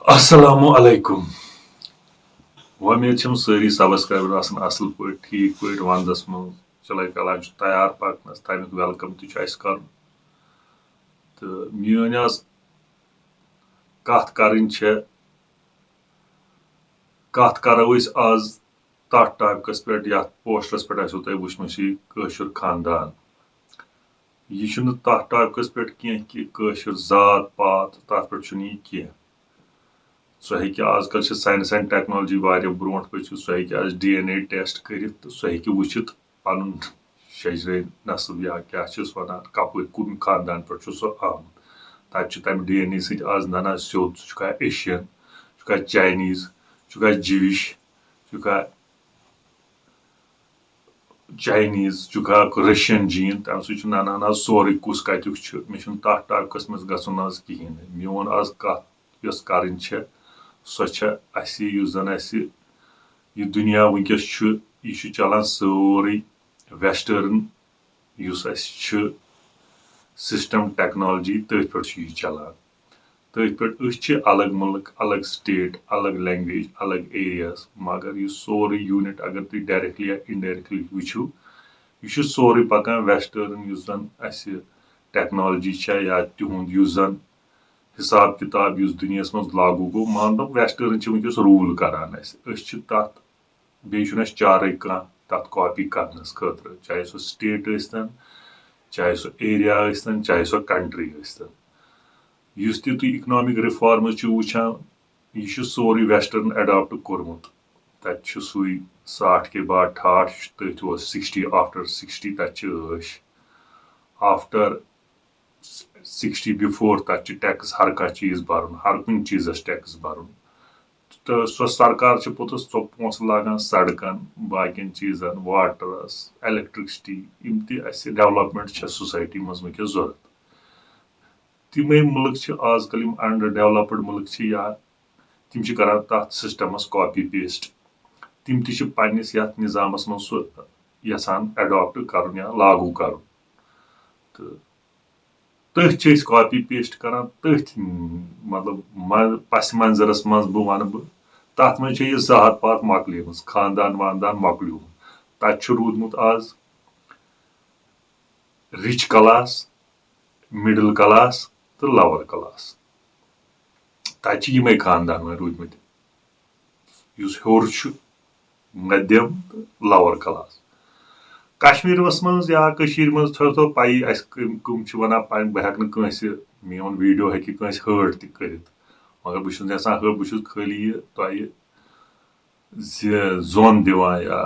Assalamu alaikum. Umeed چھم سٲری subscriber آسان اصل پٲٹھۍ ٹھیٖک پٲٹھۍ وندس منٛز چلے کلان چھُ تیار پکنس تمیُک ویلکم تہِ چھُ اَسہِ کرُن تہٕ میٲنۍ آز کتھ کرٕنۍ چھےٚ کتھ کرو أسۍ آز تتھ ٹاپکس پٮ۪ٹھ یتھ پوسٹرس پٮ۪ٹھ آسیو تۄہہِ وٕچھمُت یہِ کٲشُر خاندان یہِ چھُنہٕ تتھ ٹاپکس پٮ۪ٹھ کینٛہہ کہِ کٲشُر ذات پات تتھ پٮ۪ٹھ چھُنہٕ یہِ کینٛہہ سُہ ہیٚکہِ آز کل چھِ ساینس اینڈ ٹیکنالوجی واریاہ برونٛٹھ پٔکِتھ سُہ ہیٚکہِ آز DNA ٹیسٹ کٔرِتھ تہٕ سُہ ہیٚکہِ وٕچھِتھ پنُن شجرے نسل یا کیاہ چھِس وَنان کپٲرۍ کُن خاندان پٮ۪ٹھ چھُ سُہ آمُت تتہِ چھُ تمہِ DNA سۭتۍ آز ننان سیوٚد سُہ چھُکھا ایشین چھُکھا چاینیٖز چھُکھا جِوِش چھُکھا چاینیٖز چھُکھا رشین جیٖن تمہِ سۭتۍ چھُ ننان آز سورُے کُس کتیُک چھُ مےٚ چھُنہٕ تتھ ٹاپکس منٛز گژھُن آز کِہیٖنۍ نہٕ میون آز کتھ یۄس کرٕنۍ چھےٚ سۄ چھےٚ اَسہِ یُس زن اَسہِ یہِ دُنیا وٕنکیٚس چھُ یہِ چھُ چلان سورُے ویسٹٲرن یُس اَسہِ چھُ سسٹم ٹیکنالوجی تٔتھۍ پٮ۪ٹھ چھُ یہِ چلان تٔتھۍ پٮ۪ٹھ أسۍ چھِ الگ مُلک الگ سٹیٹ الگ لینگویج الگ ایریاز مگر یہِ سورُے یوٗنٹ اگر تُہۍ ڈایریکٹلی یا انڈایریکٹلی وٕچھِو یہِ چھُ سورُے پکان ویسٹٲرن یُس زن اَسہِ ٹیکنالوجی چھےٚ یا تِہُنٛد یُس زن حساب کِتاب یُس دُنیاہس منٛز لاگوٗ گوٚو مان لو ویسٹٲرن چھِ وٕنکیٚس روٗل کران اَسہِ أسۍ چھِ تتھ بیٚیہِ چھُنہٕ اَسہِ چارے کانٛہہ تتھ کاپی کرنس خٲطرٕ چاہے سُہ سٹیٹ ٲسۍتن چاہے سُہ ایریا ٲسۍتن چاہے سۄ کنٹری ٲسۍتن یُس تہِ تُہۍ اِکنامِک رِفارمٕز چھِو وٕچھان یہِ چھُ سورُے ویسٹٲرن اٮ۪ڈاپٹ کوٚرمُت تتہِ چھُ سُے 60 کے بعد 68 تٔتھۍ اوس 60 آفٹر 60 تتہِ چھِ ٲش آفٹر 60 بِفور تتہِ چھِ ٹیکٕس ہر کانٛہہ چیٖز برُن ہر کُنہِ چیٖزس ٹیکٕس برُن تہٕ سۄ سرکار چھِ پوٚتُس سۄ پونٛسہٕ لاگان سڑکن باقین چیٖزن واٹرس ایلیکٹرسٹی یِم تہِ اسہِ ڈیولپمنٹ چھےٚ سوسایٹی منٛز وٕنکیٚس ضروٗرت تِمے مُلک چھِ آز کل یِم انڈر ڈیولپٕڈ مُلک چھِ یا تِم چھِ کران تتھ سسٹمس کاپی پیسٹ تِم تہِ چھِ پننس یتھ نظامس منٛز سُہ یژھان اٮ۪ڈاپٹ کرُن یا لاگوٗ کرُن تہٕ تٔتھۍ چھِ أسۍ کاپی پیسٹ کران تٔتھۍ مطلب پس منظرس منٛز وَنہٕ بہٕ تتھ منٛز چھےٚ یہِ ذات پات مۄکلیمٕژ خاندان واندان مۄکلیومُت تتہِ چھُ روٗدمُت آز رِچ کلاس مِڈل کلاس تہٕ لور کلاس تتہِ چھِ یِمے خاندان وۄنۍ روٗدمٕتۍ یُس ہیوٚر چھُ مدھیم تہٕ لور کلاس کشمیٖرس منٛز یا کٔشیٖر منٛز تھٲوتو پایی اسہِ کٕم چھِ ونان بہٕ ہٮ۪کہٕ نہٕ کٲنٛسہِ میون ویٖڈیو ہیٚکہِ کٲنٛسہِ ہٲٹ تہِ کٔرِتھ مگر بہٕ چھُس نہٕ یژھان بہٕ چھُس خٲلی یہِ تۄہہِ زوٚن دِوان یا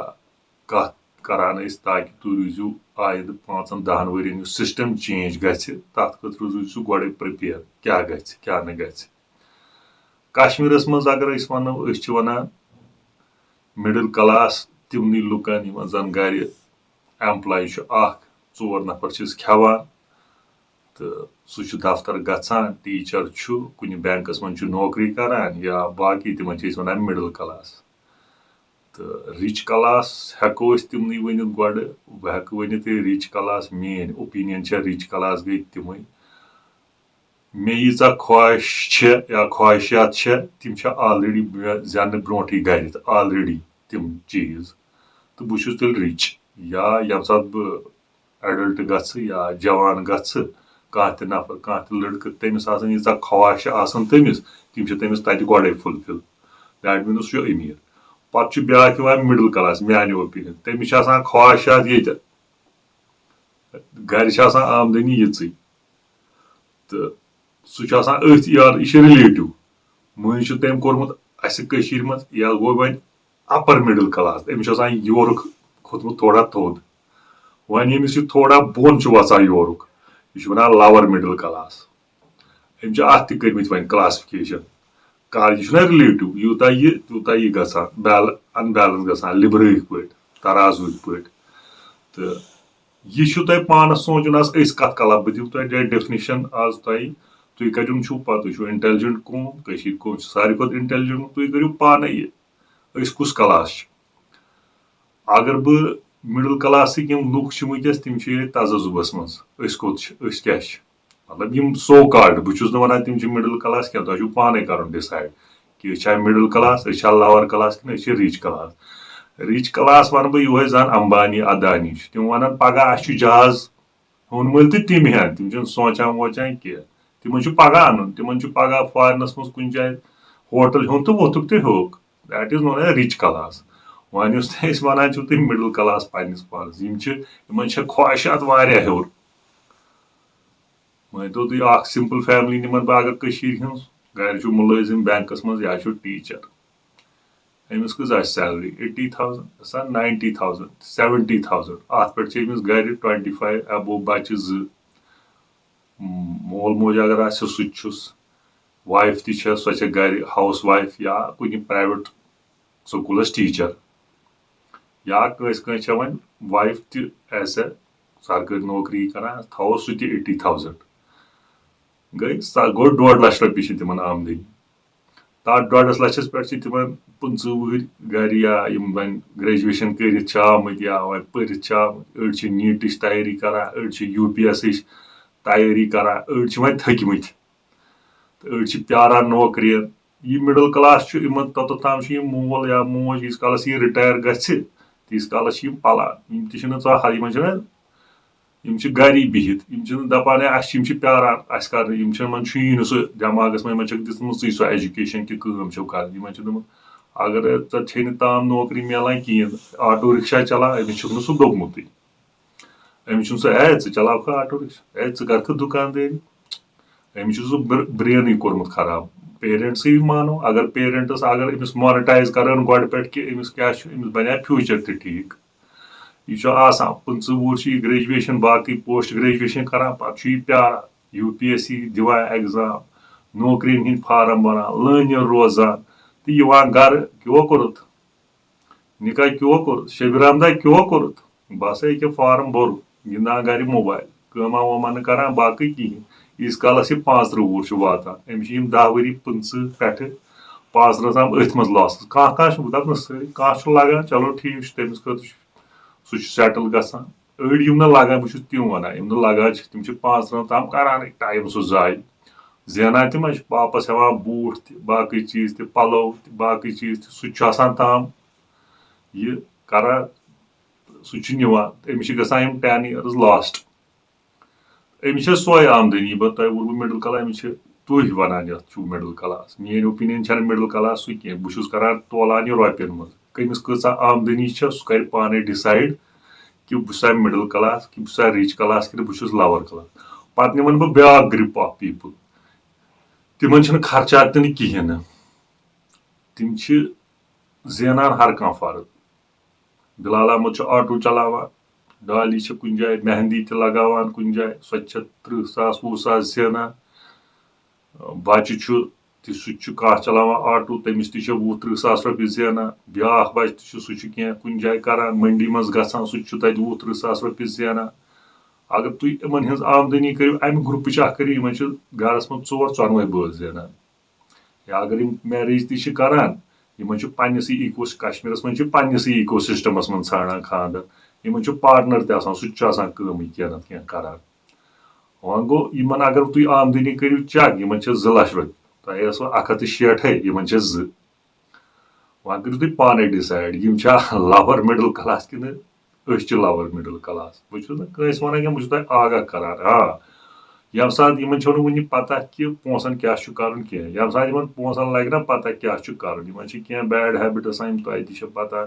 کتھ کران أسۍ تاکہِ تُہۍ روٗزِو آیندٕ 5-10 ؤرین یُس سسٹم چینج گژھِ تتھ خٲطرٕ روٗزِو گۄڈے پرٛپیر کیاہ گژھِ کیاہ نہٕ گژھِ کشمیٖرس منٛز اگر أسۍ ونو أسۍ چھِ ونان مِڈل کلاس تِمنٕے لُکن یِمن زن گرِ ایمپلاے چھُ اکھ 4 نفر چھِس کھٮ۪وان تہٕ سُہ چھُ دفتر گژھان ٹیٖچر چھُ کُنہِ بینکس منٛز چھُ نوکری کران یا باقٕے تِمن چھِ أسۍ ونان مِڈل کلاس تہٕ رِچ کلاس ہٮ۪کو أسۍ تِمنٕے ؤنِتھ گۄڈٕ بہٕ ہٮ۪کہٕ ؤنِتھ یہِ رِچ کلاس میٲنۍ اوپیٖنین چھےٚ رِچ کلاس گٔے تِمے مےٚ ییٖژاہ خواہش چھےٚ یا خواہشات چھےٚ تِم چھےٚ آلریڈی زینہٕ برونٛٹھٕے گرِ آلریڈی تِم چیٖز تہٕ بہٕ چھُس تیٚلہِ رِچ یا ییٚمہِ ساتہٕ بہٕ اٮ۪ڈلٹ گژھٕ یا جوان گژھٕ کانٛہہ تہِ نفر کانٛہہ تہِ لڑکہٕ تٔمِس آسان ییٖژاہ خواہش آسان تٔمِس تِم چھِ تٔمِس تتہِ گۄڈے فُلفِل دیٹ میٖنٕز سُہ چھُ أمیٖر پتہٕ چھُ بیٛاکھ یِوان مِڈل کلاس میانہِ اوپیٖنین تٔمِس چھِ آسان خواہشات ییٚتہِ گرِ چھِ آسان آمدٔنی یِژٕے تہٕ سُہ چھُ آسان أتھۍ یہِ چھُ رِلیٹِو مٔنٛزۍ چھُ تٔمۍ کوٚرمُت اسہِ کٔشیٖرِ منٛز یا گوٚو وۄنۍ اپر مِڈل کلاس أمِس چھُ آسان یورُک کھوٚتمُت تھوڑا تھوٚد وۄنۍ ییٚمِس یہِ تھوڑا بۄن چھُ وسان یورُک یہِ چھُ ونان لور مِڈل کلاس أمۍ چھِ اتھ تہِ کٔرمٕتۍ وۄنۍ کلاسفکیشن یہِ چھُنہ رِلیٹِو یوٗتاہ یہِ تیوٗتاہ یہِ گژھان ان بیلنس گژھان لِبرٲہِکۍ پٲٹھۍ ترازوٕکۍ پٲٹھۍ تہٕ یہِ چھُ تۄہہِ پانس سونٛچُن آز أسۍ کتھ کلام بہٕ دِمہٕ تۄہہِ ڈیفنِشن آز تۄہہِ تُہۍ کتیُن چھُو پتہٕ تُہۍ چھُو انٹیلجنٹ قوم کٔشیٖر قوم چھِ ساروی کھۄتہٕ انٹیلجنٹ تُہۍ کٔرِو پانے یہِ أسۍ کُس کلاس چھِ اگر بہٕ مِڈل کلاسٕکۍ یِم لُکھ چھِ وٕنکیٚس تِم چھِ ییٚتہِ تزبس منٛز أسۍ کوٚت چھِ أسۍ کیاہ چھِ मतलब यम सो कॉल्ड बह छुस न वनान तिम छ मिडिल क्लास क्या तुम पाने कर डिसाइड कि अ मिडिल क्लास अ लोअर क्लास कि रिच क्लास। रिच क्लास वन बह यो जान अंबानी अदानी तिम वन पगह अस जहाज ओन मल तो तिम हेन तिम सोचान वोचान कह तिमन पगह अन तिमन पगह फॉरनस मज कुन जाए होटल हेन तो वोथुक तो होक that is known as rich class. वन वनान तुम मिडिल क्लास पन्निस पानस इन ख्वाहिशात हेर वन तो तुम सिंपल फैमिली निमन बह अगर हज गर मुलाजिम बैंकस मज या टीचर अमिस कस सैलरी 80,000 90,000 70,000 अत पे अमिस गर 25 अबो बच्चे मोल मोज अगर आुस वाइफ ती सो गर हाउस वाइफ या कुछ प्राइवेट स्कूलस टीचर या वन वाइफ ती एज ए सरकारी नौकरी करान थो सह 80,000 गई गो 1.5 लाख रुपये तिमन आमदनी तथ 1.5 लक्षस पे तिमन 15 वहर गर या वन ग्रेजुएशन कर आमत या वन पढ़ अड़ नीट तैयारी करान अड़ UPS तैयारी करान अड़ वन थकमत अड़ प्यारान नौकरी यह मिडिल क्लास तोत ताम मोल या मोज यीस कालस यह रिटायर गीस कालस पलान इन गर बिहित दपान अस प्यारान अस कर सह दिमागस मन दित्मु सो एजुकेशन कि कर अगर चे ताम नौकरी मिलान कहें ऑटो रिक्शा चलान अमिस सह दोगमुत अमिस सह चलाव ऑटो रिक्शा कर दुकानदारी अमिस ब्रेन कोर्मुत खराब पेरेंट्स मानो अगर पेरेंट्स अगर अमिस मोनिटाइज कर गो पे कि अमिस क्या बना फ्यूचर तो ठीक यह 15 वुह ग्रेजुएशन बाकी पोस्ट ग्रेजुएशन करान पे प्यारान UPSC दिवान एग्जाम नौकरियन हिंद फार्म बनान लानर रोजान तो गर क्यों कोरुत निकाह क्यों कोरुत शबि रहमदा क्यों कोरुत बस ये फार्म भोर गिंदान गर मोबाइल कमा वमा करान बाकी कहें यीस कालस 35 वुह वातान अमिस 10 वरी 15 पे 35 तम अथ मज लॉस कह दप सारी कह लगान चलो ठीक तमिस खुद सह सेटल गसान अड़ लगान बह तिम वन लगान तम 35 तम करान टाइम सह जाय जेनान तम वापस हेवान बूट बाकी चीज पलो बाकी चीज सह तम यह करान सह निवान अमिस गसान 10 years लास्ट अमिस सोए आमदनी बह तुह वो मिडिल क्लास अमिस तुह वनान मिडिल क्लास मेन ओपिनियन मिडिल क्लास सह कह बहुत करान तोलान यह रोपियन मज कमिस कह आमदनी सह कर पाने डिसाइड कि बह मिडिल क्लास कि बह रिच क्लास कि बह लोअर क्लास पे निमन बह ब्या ग्रिप ऑफ पीपल तिमन खर्चात तह कहें तिम जेनान हर कह फर्द बिलाल अहमद ऑटो चलावान डाली कुन जाए मेहंदी तह लगावान कुन जाए सो 30,000 20,000 जेनान बच्चे सह कह चलावान ऑटो तमिस 20-30,000 रुपये जेनान ब्या बच्चे सह कह कुन जाए करान मंडी मज गसान सह 20-30,000 रुपये जेनान अगर तुम इन आमदनी करो अमि ग्रुप करो गरस मज 4-4 बस जेनान या अगर मैरिज ती करान पन्नस इको कश्मीरस मज पन्नस इको सिस्टमस मज ाड़ान खानदर इन पार्टनर तह सह कह ना कह करान वन गो इन अगर तुम आमदनी करो चेक इन 2 लाख रुपये तुह 160 इन 2 वन करो तुम पाने डिसाइड लोअर मिडिल क्लास कि लोअर मिडिल क्लास बह वन बह आगाह करान हाँ यम सात इन वन पता कि पोसन क्या कर यम सात इन पोसन लग ना पता क्या कर कह बैड हैबिट तुह पता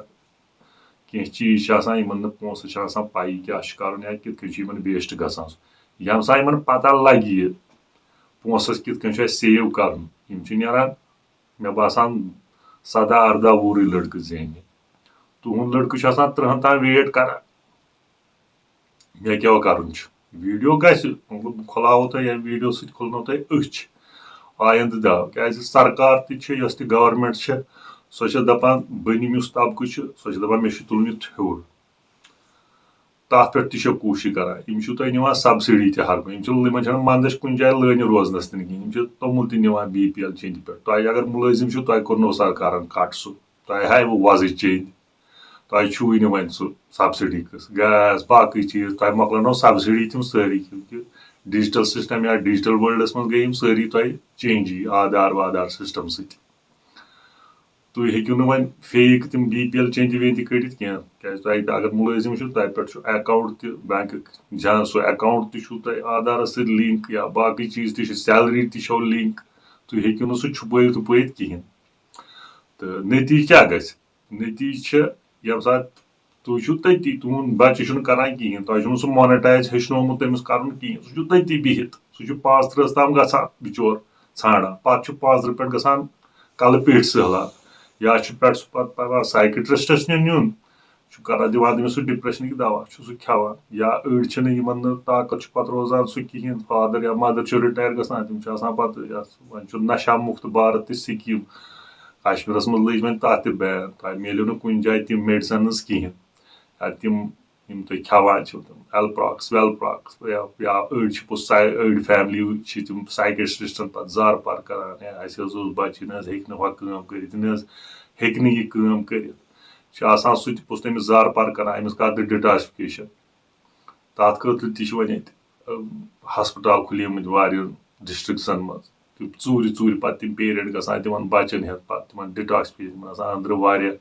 कह चीज इन पोस पाई क्या कर या कित वेस्ट गसान यम सात इन पता लगे पोसस कित सेव कर नान मे बासान 17-18 वुहर लड़कि जेन तुहद लड़कि 30 तम वेट कर मे क्या कर वीडियो मतलब खुलाव तुह वीडियो सत खुलनो तुह अच आयंद दाव क्या सरकार तस गवर्नमेंट सो दपान बनिम तबक सो दपान मे तुलन थोर तथ पे कोशिश करान इन तुह निवान सब्सिडी हर इन मंदस कुन जाए लान रोजनस कहें तोमुल निवान BPL चंद पे तुह अगर मुलाजिम तुह कर्नो सरकार कट सह तुह हाय वज चंद तुह छू वन सह सब्सिडी गैस बाकी चीज तुह मोकलनो सब्सिडी तम सारी क्योंकि डिजिटल सिस्टम या डिजिटल वर्ल्डस मज गई सारी तुम चेंजी आधार वाधार सिस्टम सत तुम हेक्यू वन फेक तम BPL चेंज वेंज कड़ित क्या अगर मुलाजिम तह पे अकाउंट बैंक जहाँ सो अकाउंट तुम आधार सत लिंक या बाकी चीज सैलरी तो लिंक तुम हेक्यू न सह छुपैत वुपैत कहें तो नतीज क्या गस नतीज ये सात तुम तती तुम बच्चे करान कहें तुम सह मोनेटाइज हेचनोमुत तमिस कर कहें सह तती बिहित सह 5 तम ग बिचोर ाना पे 5 पे ग कल पेट सहलाब या पे पे साइकिट्रिस्टस नुन कर दिवान तमिस सह डिप्रेशन दवा सह खेवान या अड़ ताकत पे रोजान सह कहें फादर या मदर रिटायर गसान तम पे वो नशा मुक्त भारत स्कीम कश्मीर मज लज वो तथ बैन तह मिलो ना कुछ जाए तम मेडिसन कहें या तम तुम खेवान एलप्रॉक्स वेलप्रॉक्स या अड़ फैमिली तम साइकिट्रिस्टन पे जार पार करान बच्चे न हेक यह कर सह तमिस जार पार करान अमिस कर डिटॉक्सिफिकेशन तथ खतर तह हस्पताल खुलिमत वारियन डिस्ट्रिक्सन मज चूर चूर पे तम पीरियड गसान तिमन बचन हेत पे तिमन डिटॉक्सिफिकेशन अंदर वारिया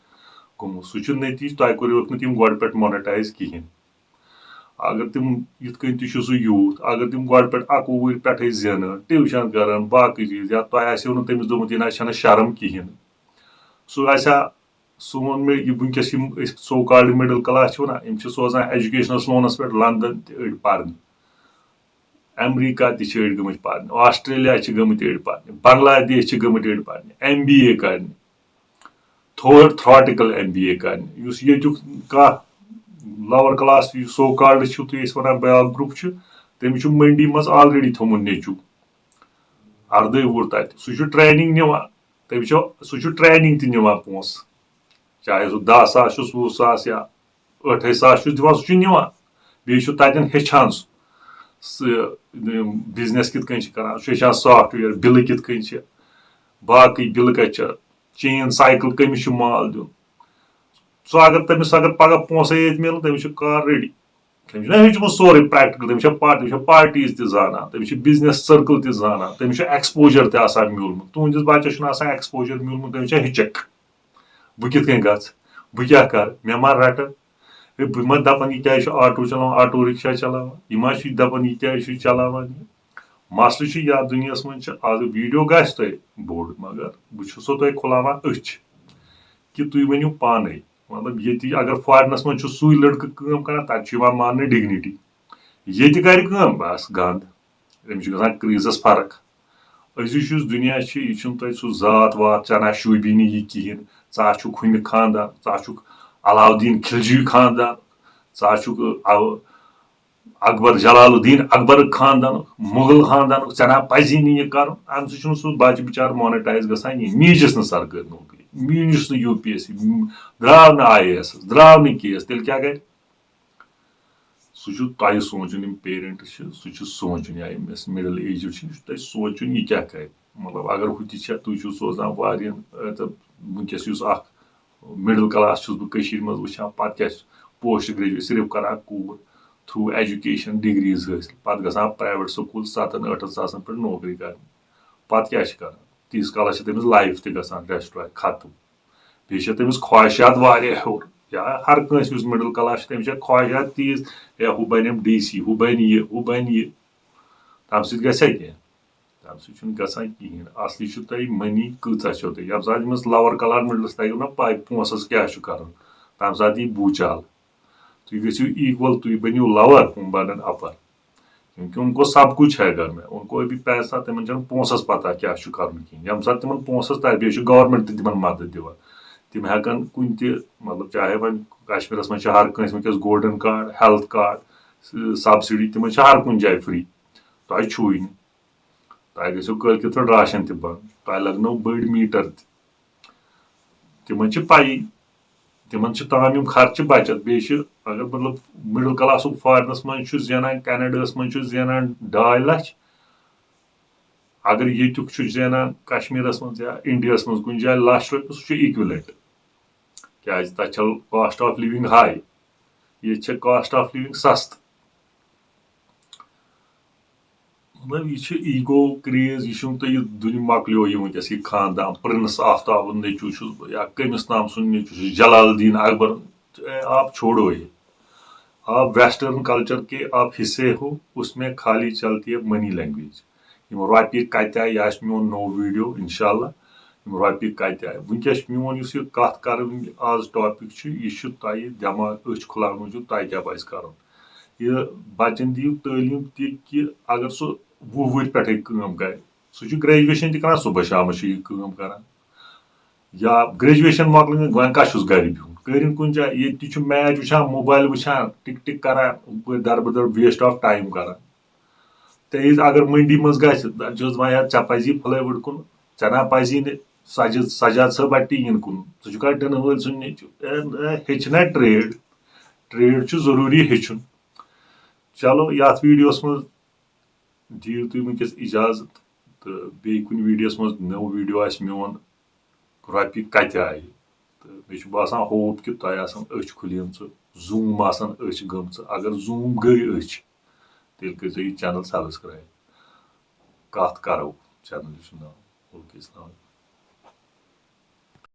गोमुत सह नतीज तह करोक तम गो पे मोनेटाइज कहें अगर तम ये सह यूथ अगर तम गो पे 21 वुहर पे जान ट्यूशन कर बाकी चीज या तह आसो तमिस दोमुत यह शर्म कहें सह सोन वनकस सो कॉल्ड मिडल क्लास ना सोजान एजुकेशनल लोनस पे लंदन अड़ पारन अमरीका तड़ गमत पारन ऑस्ट्रेलिया गमत अड़ पारन बांग्लादेश गमत अड़ पारन MBA कर थ्रोटिकल MBA कर lower class so called one ब्या ग्रुप तमिस मंडी मज ऑलरेडी थोमुत नेचू 18 वुहर तथ सह ट्रेनिंग निवान तमिस सह ट्रेनिंग तवान पोस चाहे सह 10 सास 20 सास या 8 सास दिवान सह निवान बे तन हेचान बिजनेस कित कर सह सॉफ्टवेयर बिल कित बाकी बिल कत चेन साइकिल कमिस माल दिन सह अगर तमिस अगर पगह पोस ये मिल तमिस कार रेडी तमिस हेचमुत सोरे प्रैक्टिकल तमिस पार्टीज ताना तमिस बिजनेस सर्कल ताना तमिस एक्सपोजर म्यूलमुत तुंदिस बच्चस एक्सपोजर म्यूलमुत तमिस हिचक बह कित बह क्या कर मे मा रटन बह मा दपन यह क्या ऑटो चलान ऑटो रिक्शा चलान यह दपन यह क्या चलान मसल या दुनिया मज आज वीडियो गस बोड़ मगर बहुत तुम खुलावान अच कि तुम वनु पान मतलब ये अगर फॉरनस मज सू लड़कि कर तक मान डिग्निटी ये कर बस गंद अमिस ग क्रीजस फर्क अजिश दुनिया यह तुम सह जात वात चना शूबी यह कहें ाक हम खानदान ाक अलाउद्दीन खिलजी खानदान ाक अकबर जलालुद्दीन अकबर खानदान मुगल खानदान चना पजी यह कर अम सह बच्चे बिचार मोनेटाइज गसान मीजिस सरकारी नौकरी मीजिस UPSC द्राव न IAS द्राव न केस तेल क्या गर सह तह सोचन पेरेंट्स सह सोचन या मिडल एज तह सोचन यह क्या कर मतलब अगर हु तुम सोजान वारियन वनकस मिडल क्लास बह वुचान पे क्या पोस्ट ग्रेजुएट सिर्फ करान कूर थ्रू एजुकेशन डिग्रीज हासिल पे गसान प्राइवेट स्कूल 7-8 सासन पे नौकरी कर पे क्या कर तीस काल तमिस लाइफ तसान डिस्ट्रॉय खत्म बे तमिस ख्वाहिशात वारिया हूर या हर कंस मिडल क्लास तमिस ख्वाहिशात तीज या हु बन DC हु बन यह तम सह गसा कह तम सह गसान कहें असली तुम मनी कचा तुम ये सात लोअर क्लास मिडलस तक ना पाई पोसस क्या कर तम सात यह भूचाल तुम गो इक्वल तुम बनो लोअर हम बन अपर क्योंकि उनको सब कुछ है घर में उनको अभी पैसा तिमन पोसस पता क्या कर ये सात तिमन पोसस तर बे गवर्नमेंट तिमन मदद दिवान तिम हेकन कुन मतलब चाहे वन कश्मीर मज हर कंस वनकस golden card health card subsidy तिम हर कुन जाए फ्री तह छुई तह गो कल कित राशन बंद तह लगनो बड़ मीटर तिमन पाई तिमन ताम खर्च बचत बे अगर मतलब मिडल क्लास फॉरनस मज जानान कैनेडास मज जानान 2 लाख अगर युक जानान कश्मीरस मज या इंडिया मज कुछ जाए लाख रुपये सह इक्विलेंट क्या तथ कॉस्ट ऑफ लिविंग हाई ये कॉस्ट ऑफ लिविंग सस्त मतलब यह ईगो क्रेज यह तो दुनिया मकलियो वनकस यह खानदान प्रिंस आफ्ताब नेचू या कमिस नाम सुन नेचू जलालुद्दीन अकबर आप छोड़ो ये आप वेस्टर्न कल्चर के आप हिस्से हो उसमें खाली चलती है मनी लैंग्वेज रोपये कत आय यह मोन नो वीडियो इंशाल्लाह रोपये कत आय वनकस मोन कत कर आज टॉपिक यह तह दिमाग अच खुलान मूजूब तह क्या पज कर यह बचन दियो तालीम कि अगर सह 20 वुर पे कर सह ग्रेजुएशन तक सुबह शाम कर या ग्रेजुएशन मकल वन कस गर बिहन करिन कुन जाए ये मैच वुचान मोबाइल वुचान टिक टिक करान दरबदर वेस्ट ऑफ टाइम करान तेज अगर मंडी मज गे चे पजी फ्लाईवुड कुन चे ना पजी ने सजाद सब टीन कुन सह टन वल सुन हेचना ट्रेड ट्रेड जरूरी हेचुन चलो यथ वीडियोस मज दियो तुम वनकस इजाजत तो बे कुन वीडियोस मज नो वीडियो आस मोन रोपये कत आय तो मे बासान होप कि तह आसान अच खुलीम जूम आसान अच गम अगर जूम गई अच तेल कर चैनल सब्सक्राइब कथ करो चैनल नाम ओके।